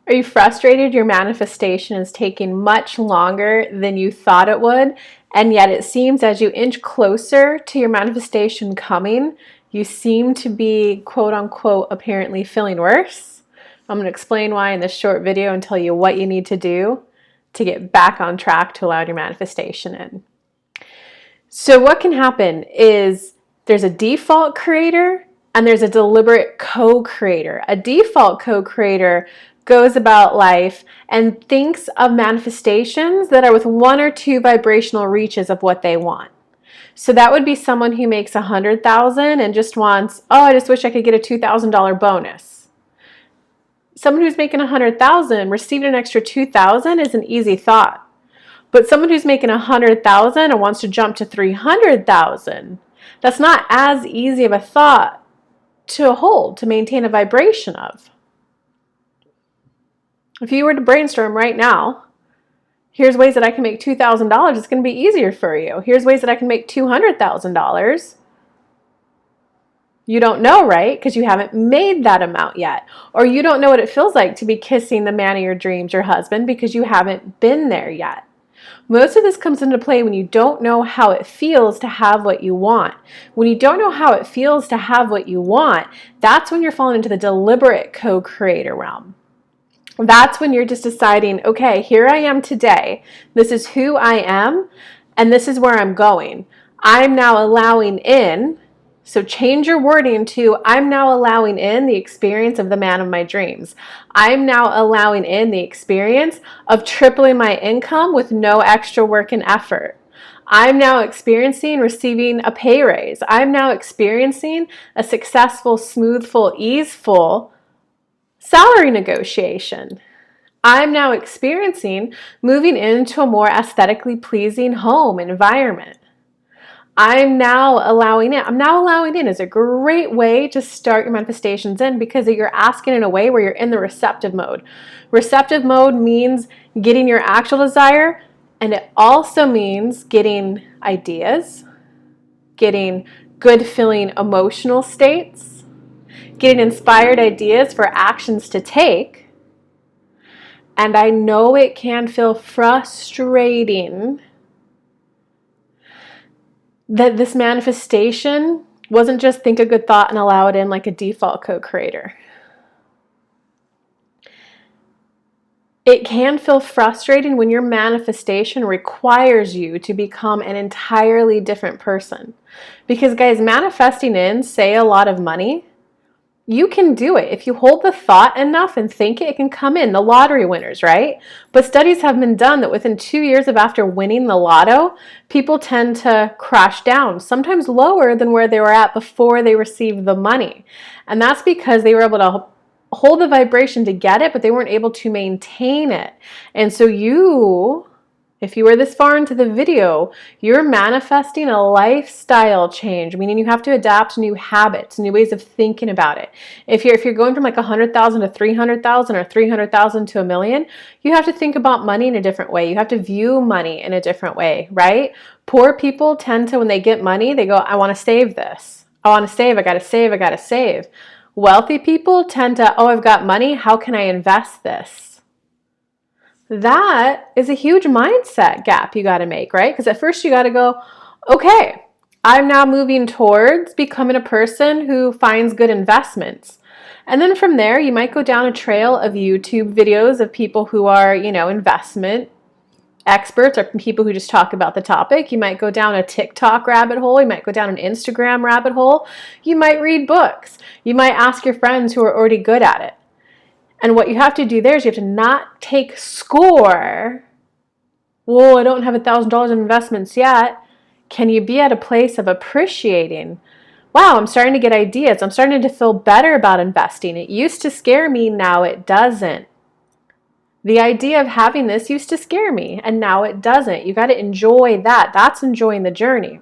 Are you frustrated your manifestation is taking much longer than you thought it would, and yet it seems as you inch closer to your manifestation coming, you seem to be quote unquote apparently feeling worse? I'm going to explain why in this short video and tell you what you need to do to get back on track to allow your manifestation in. So what can happen is there's a default creator and there's a deliberate co-creator. A default co-creator goes about life and thinks of manifestations that are with one or two vibrational reaches of what they want. So that would be someone who makes $100,000 and just wants, oh, I just wish I could get a $2,000 bonus. Someone who's making $100,000 receiving an extra $2,000 is an easy thought. But someone who's making $100,000 and wants to jump to $300,000, that's not as easy of a thought to hold, to maintain a vibration of. If you were to brainstorm right now, here's ways that I can make $2,000, it's going to be easier for you. Here's ways that I can make $200,000. You don't know, right? Because you haven't made that amount yet. Or you don't know what it feels like to be kissing the man of your dreams, your husband, because you haven't been there yet. Most of this comes into play when you don't know how it feels to have what you want. When you don't know how it feels to have what you want, that's when you're falling into the deliberate co-creator realm. That's when you're just deciding, okay, here I am today. This is who I am, and this is where I'm going. I'm now allowing in. So change your wording to, I'm now allowing in the experience of the man of my dreams. I'm now allowing in the experience of tripling my income with no extra work and effort. I'm now experiencing receiving a pay raise. I'm now experiencing a successful, smoothful, easeful salary negotiation. I'm now experiencing moving into a more aesthetically pleasing home environment. I'm now allowing in. I'm now allowing in is a great way to start your manifestations in because you're asking in a way where you're in the receptive mode. Receptive mode means getting your actual desire, and it also means getting ideas, getting good feeling emotional states, getting inspired ideas for actions to take. And I know it can feel frustrating that this manifestation wasn't just think a good thought and allow it in like a default co-creator. It can feel frustrating when your manifestation requires you to become an entirely different person. Because guys, manifesting in, say, a lot of money, you can do it. If you hold the thought enough and think it can come in. The lottery winners, right? But studies have been done that within 2 years of after winning the lotto, people tend to crash down, sometimes lower than where they were at before they received the money. And that's because they were able to hold the vibration to get it, but they weren't able to maintain it. And so if you were this far into the video, you're manifesting a lifestyle change, meaning you have to adapt new habits, new ways of thinking about it. If you're going from like 100,000 to 300,000 or 300,000 to $1 million, you have to think about money in a different way. You have to view money in a different way, right? Poor people tend to, when they get money, they go, I want to save this. I want to save, I got to save, I got to save. Wealthy people tend to, oh, I've got money, how can I invest this? That is a huge mindset gap you got to make, right? Because at first you got to go, okay, I'm now moving towards becoming a person who finds good investments. And then from there, you might go down a trail of YouTube videos of people who are, investment experts or people who just talk about the topic. You might go down a TikTok rabbit hole. You might go down an Instagram rabbit hole. You might read books. You might ask your friends who are already good at it. And what you have to do there is you have to not take score. Well, I don't have $1,000 in investments yet. Can you be at a place of appreciating? Wow, I'm starting to get ideas. I'm starting to feel better about investing. It used to scare me, now it doesn't. The idea of having this used to scare me, and now it doesn't. You got to enjoy that. That's enjoying the journey.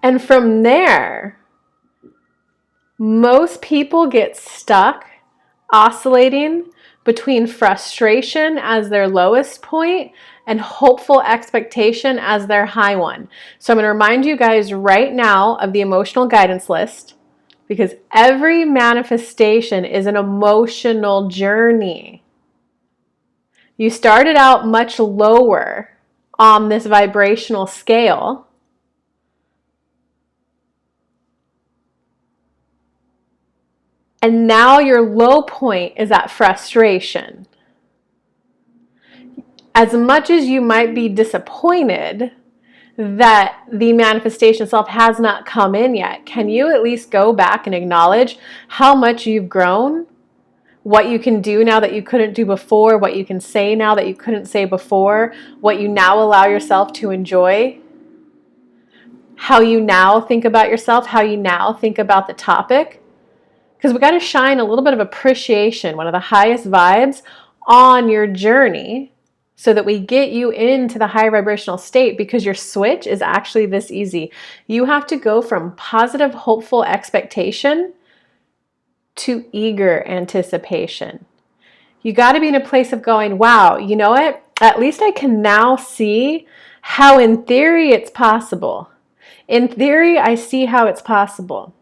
And from there, most people get stuck oscillating between frustration as their lowest point and hopeful expectation as their high one. So I'm going to remind you guys right now of the emotional guidance list, because every manifestation is an emotional journey. You started out much lower on this vibrational scale. And now your low point is at frustration. As much as you might be disappointed that the manifestation itself has not come in yet, can you at least go back and acknowledge how much you've grown? What you can do now that you couldn't do before, what you can say now that you couldn't say before, what you now allow yourself to enjoy, how you now think about yourself, how you now think about the topic. Because we got to shine a little bit of appreciation, one of the highest vibes, on your journey so that we get you into the higher vibrational state, because your switch is actually this easy. You have to go from positive, hopeful expectation to eager anticipation. You got to be in a place of going, wow, you know what? At least I can now see how in theory it's possible. In theory, I see how it's possible.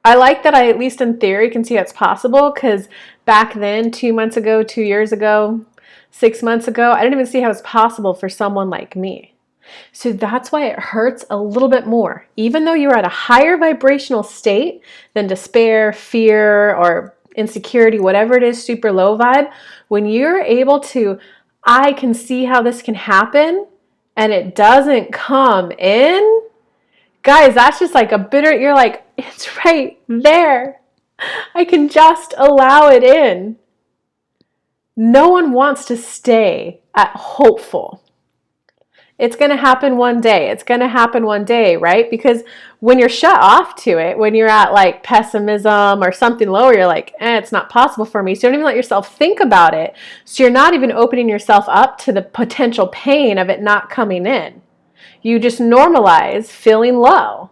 I like that I, at least in theory, can see how it's possible, because back then, 2 months ago, 2 years ago, 6 months ago, I didn't even see how it's possible for someone like me. So that's why it hurts a little bit more. Even though you're at a higher vibrational state than despair, fear, or insecurity, whatever it is, super low vibe, when you're able to, I can see how this can happen, and it doesn't come in, guys, that's just like a bitter, you're like, it's right there. I can just allow it in. No one wants to stay at hopeful. It's going to happen one day. It's going to happen one day, right? Because when you're shut off to it, when you're at like pessimism or something lower, you're like, it's not possible for me. So you don't even let yourself think about it. So you're not even opening yourself up to the potential pain of it not coming in. You just normalize feeling low.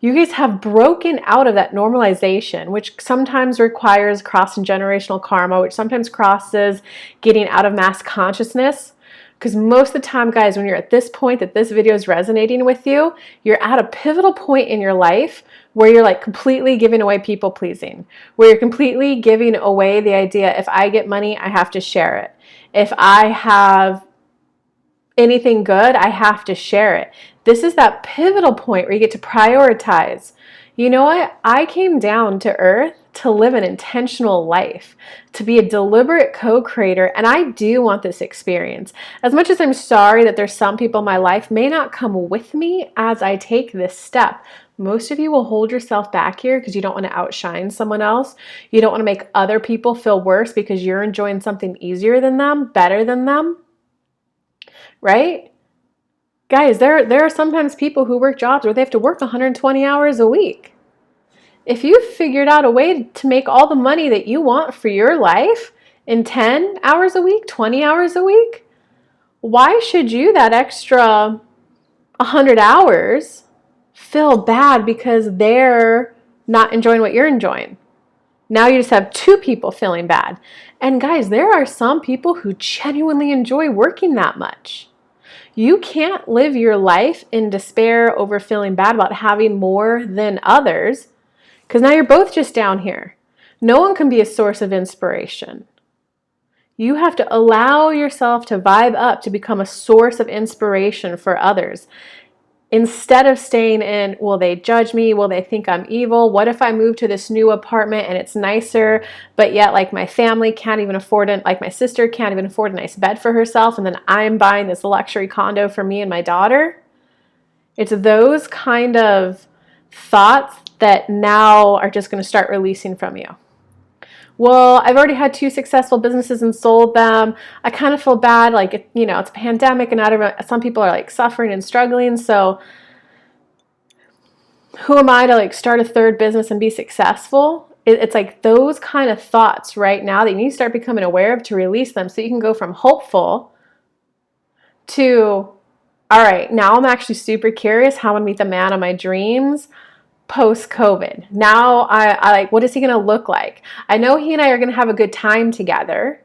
You guys have broken out of that normalization, which sometimes requires crossing generational karma, which sometimes crosses getting out of mass consciousness. Because most of the time, guys, when you're at this point that this video is resonating with you, you're at a pivotal point in your life where you're like completely giving away people pleasing, where you're completely giving away the idea, if I get money, I have to share it. If I have anything good, I have to share it. This is that pivotal point where you get to prioritize. You know what? I came down to earth to live an intentional life, to be a deliberate co-creator, and I do want this experience. As much as I'm sorry that there's some people in my life may not come with me as I take this step, most of you will hold yourself back here because you don't want to outshine someone else. You don't want to make other people feel worse because you're enjoying something easier than them, better than them, right? Guys, there are sometimes people who work jobs where they have to work 120 hours a week. If you figured out a way to make all the money that you want for your life in 10 hours a week, 20 hours a week, why should you, that extra 100 hours, feel bad because they're not enjoying what you're enjoying? Now you just have two people feeling bad. And guys, there are some people who genuinely enjoy working that much. You can't live your life in despair over feeling bad about having more than others, because now you're both just down here. No one can be a source of inspiration. You have to allow yourself to vibe up to become a source of inspiration for others. Instead of staying in, will they judge me? Will they think I'm evil? What if I move to this new apartment and it's nicer, but yet like my family can't even afford it, like my sister can't even afford a nice bed for herself, and then I'm buying this luxury condo for me and my daughter? It's those kind of thoughts that now are just going to start releasing from you. Well, I've already had 2 successful businesses and sold them. I kind of feel bad, like, it's a pandemic and some people are like suffering and struggling. So who am I to like start a 3rd business and be successful? It's like those kind of thoughts right now that you need to start becoming aware of to release them, so you can go from hopeful to, all right, now I'm actually super curious how I'm going to meet the man of my dreams post-COVID. Now I like, what is he going to look like? I know he and I are going to have a good time together.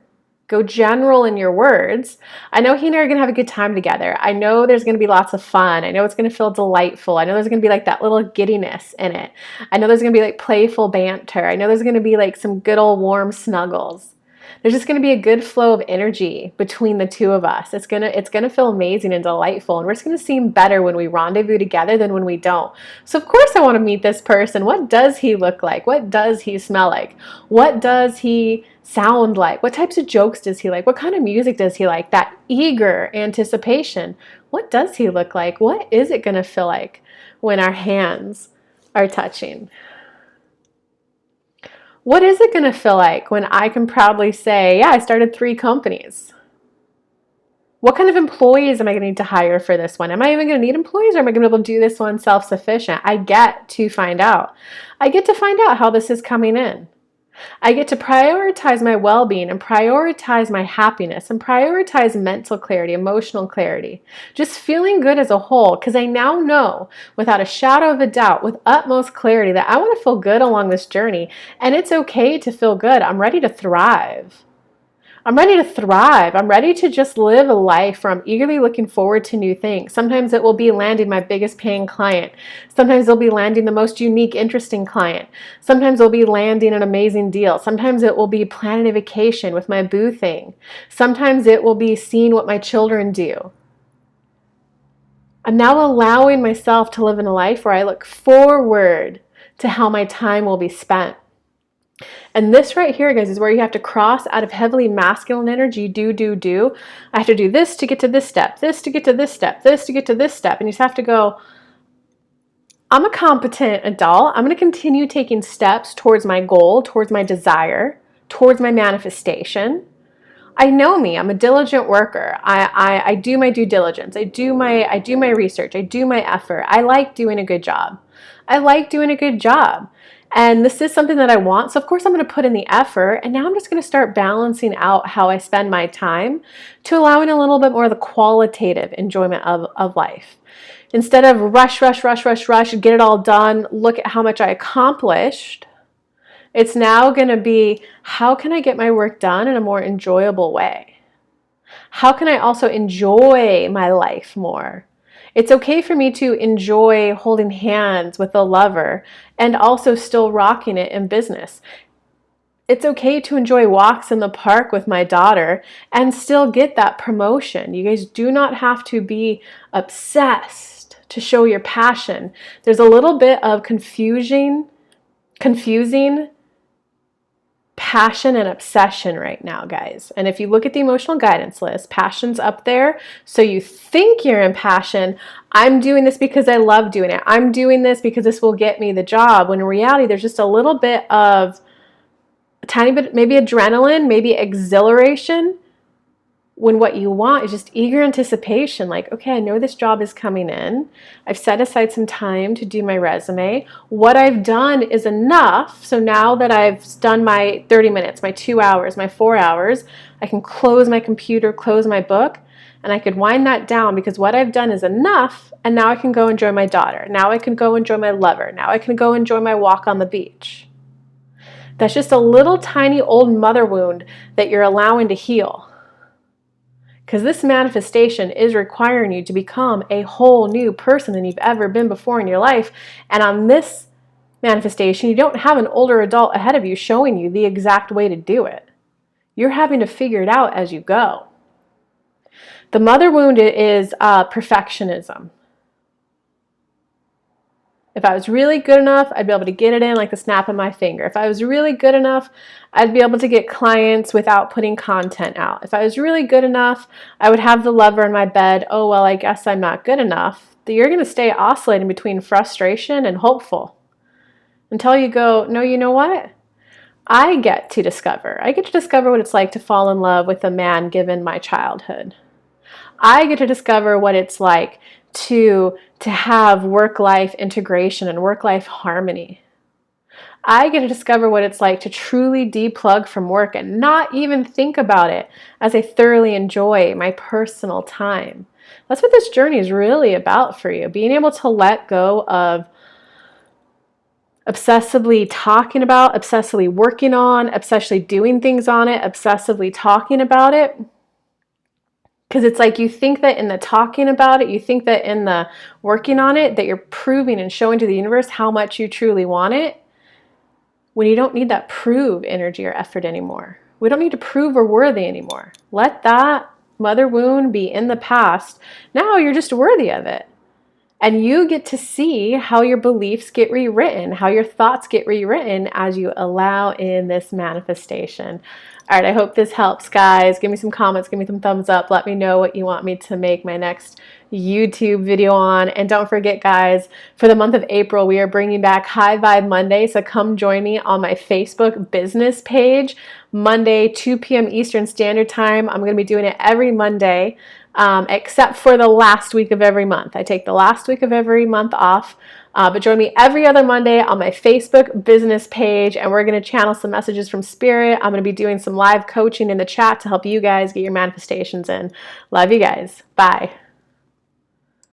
Go general in your words. I know he and I are going to have a good time together. I know there's going to be lots of fun. I know it's going to feel delightful. I know there's going to be like that little giddiness in it. I know there's going to be like playful banter. I know there's going to be like some good old warm snuggles. There's just going to be a good flow of energy between the two of us. It's going to feel amazing and delightful. And we're just going to seem better when we rendezvous together than when we don't. So of course I want to meet this person. What does he look like? What does he smell like? What does he sound like? What types of jokes does he like? What kind of music does he like? That eager anticipation. What does he look like? What is it going to feel like when our hands are touching? What is it going to feel like when I can proudly say, yeah, I started 3 companies? What kind of employees am I going to need to hire for this one? Am I even going to need employees, or am I going to be able to do this one self-sufficient? I get to find out. I get to find out how this is coming in. I get to prioritize my well-being and prioritize my happiness and prioritize mental clarity, emotional clarity, just feeling good as a whole, because I now know without a shadow of a doubt, with utmost clarity, that I want to feel good along this journey, and it's okay to feel good. I'm ready to thrive. I'm ready to thrive. I'm ready to just live a life where I'm eagerly looking forward to new things. Sometimes it will be landing my biggest paying client. Sometimes it'll be landing the most unique, interesting client. Sometimes it'll be landing an amazing deal. Sometimes it will be planning a vacation with my boo thing. Sometimes it will be seeing what my children do. I'm now allowing myself to live in a life where I look forward to how my time will be spent. And this right here, guys, is where you have to cross out of heavily masculine energy, do. I have to do this to get to this step, this to get to this step, this to get to this step. And you just have to go, I'm a competent adult. I'm going to continue taking steps towards my goal, towards my desire, towards my manifestation. I know me. I'm a diligent worker. I do my due diligence. I do my research. I do my effort. I like doing a good job. I like doing a good job. And this is something that I want. So of course I'm going to put in the effort. And now I'm just going to start balancing out how I spend my time to allowing a little bit more of the qualitative enjoyment of life. Instead of rush, get it all done, look at how much I accomplished. It's now going to be, how can I get my work done in a more enjoyable way? How can I also enjoy my life more? It's okay for me to enjoy holding hands with a lover and also still rocking it in business. It's okay to enjoy walks in the park with my daughter and still get that promotion. You guys do not have to be obsessed to show your passion. There's a little bit of confusing passion and obsession right now, guys. And if you look at the emotional guidance list, passion's up there. So you think you're in passion. I'm doing this because I love doing it. I'm doing this because this will get me the job. When in reality, there's just a little bit of, a tiny bit, maybe adrenaline, maybe exhilaration, when what you want is just eager anticipation. Like, okay, I know this job is coming in. I've set aside some time to do my resume. What I've done is enough. So now that I've done my 30 minutes, my 2 hours, my 4 hours, I can close my computer, close my book, and I could wind that down because what I've done is enough. And now I can go enjoy my daughter. Now I can go enjoy my lover. Now I can go enjoy my walk on the beach. That's just a little tiny old mother wound that you're allowing to heal. Because this manifestation is requiring you to become a whole new person than you've ever been before in your life. And on this manifestation, you don't have an older adult ahead of you showing you the exact way to do it. You're having to figure it out as you go. The mother wound is perfectionism. If I was really good enough, I'd be able to get it in like the snap of my finger. If I was really good enough, I'd be able to get clients without putting content out. If I was really good enough, I would have the lover in my bed. Oh, well, I guess I'm not good enough. You're going to stay oscillating between frustration and hopeful until you go, no, you know what? I get to discover what it's like to fall in love with a man given my childhood. I get to discover what it's like to have work-life integration and work-life harmony. I get to discover what it's like to truly deplug from work and not even think about it as I thoroughly enjoy my personal time. That's what this journey is really about for you. Being able to let go of obsessively talking about, obsessively working on, obsessively doing things on it, obsessively talking about it. Because it's like you think that in the talking about it, you think that in the working on it, that you're proving and showing to the universe how much you truly want it, when you don't need that prove energy or effort anymore. We don't need to prove we're worthy anymore. Let that mother wound be in the past. Now you're just worthy of it. And you get to see how your beliefs get rewritten, how your thoughts get rewritten as you allow in this manifestation. All right, I hope this helps, guys. Give me some comments, give me some thumbs up. Let me know what you want me to make my next YouTube video on. And don't forget, guys, for the month of April, we are bringing back High Vibe Monday. So come join me on my Facebook business page, Monday, 2 p.m. Eastern Standard Time. I'm going to be doing it every Monday. Except for the last week of every month. I take the last week of every month off, but join me every other Monday on my Facebook business page, and we're going to channel some messages from Spirit. I'm going to be doing some live coaching in the chat to help you guys get your manifestations in. Love you guys. Bye.